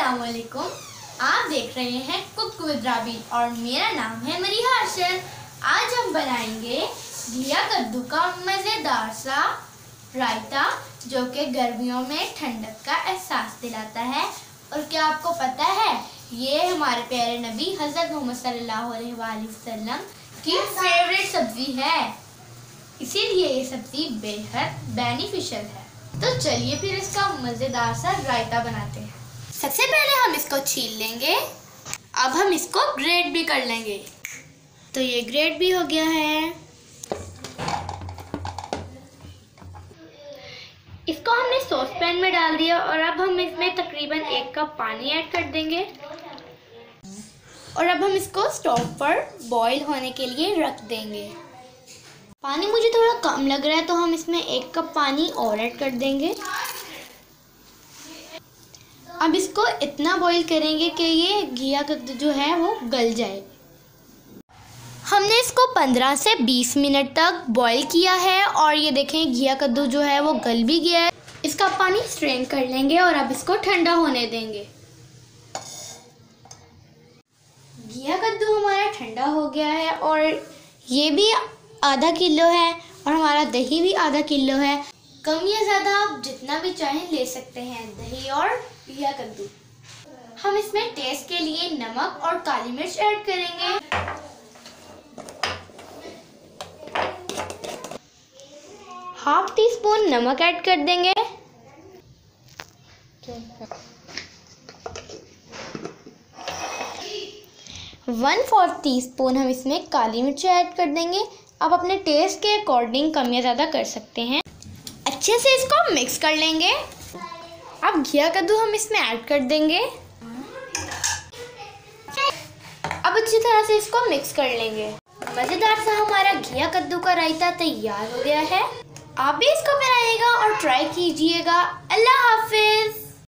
अस्सलामुअलैकुम। आप देख रहे हैं कुक विद राबी और मेरा नाम है मरीहा अशर। आज हम बनाएंगे घिया कद्दू का मज़ेदार सा रायता जो कि गर्मियों में ठंडक का एहसास दिलाता है। और क्या आपको पता है, ये हमारे प्यारे नबी हज़रत मोहम्मद सल्लल्लाहु अलैहि वसल्लम की फेवरेट सब्जी है, इसीलिए ये सब्जी बेहद बेनिफिशियल है। तो चलिए फिर इसका मज़ेदार सा रायता बनाते हैं। सबसे पहले हम इसको छील लेंगे। अब हम इसको ग्रेट भी कर लेंगे। तो ये ग्रेट भी हो गया है। इसको हमने सॉस पैन में डाल दिया और अब हम इसमें तकरीबन 1 कप पानी ऐड कर देंगे। और अब हम इसको स्टोव पर बॉईल होने के लिए रख देंगे। पानी मुझे थोड़ा कम लग रहा है तो हम इसमें 1 कप पानी और ऐड कर देंगे। अब इसको इतना बॉईल करेंगे कि ये घिया कद्दू जो है वो गल जाए। हमने इसको 15 से 20 मिनट तक बॉईल किया है और ये देखें घिया कद्दू जो है वो गल भी गया है। इसका पानी स्ट्रेन कर लेंगे और अब इसको ठंडा होने देंगे। घिया कद्दू हमारा ठंडा हो गया है और ये भी आधा किलो है और हमारा दही भी आधा किलो है। कम या ज़्यादा आप जितना भी चाहें ले सकते हैं दही और घिया कद्दू। हम इसमें टेस्ट के लिए नमक और काली मिर्च ऐड करेंगे। ½ टीस्पून नमक ऐड कर देंगे। 1/4 टीस्पून हम इसमें काली मिर्च ऐड कर देंगे। आप अपने टेस्ट के अकॉर्डिंग कम या ज़्यादा कर सकते हैं। अच्छे से इसको मिक्स कर लेंगे। अब घिया कद्दू हम इसमें ऐड कर देंगे। अब अच्छी तरह से इसको मिक्स कर लेंगे। मज़ेदार सा हमारा घिया कद्दू का रायता तैयार हो गया है। आप भी इसको बनाइएगा और ट्राई कीजिएगा। अल्लाह हाफिज़।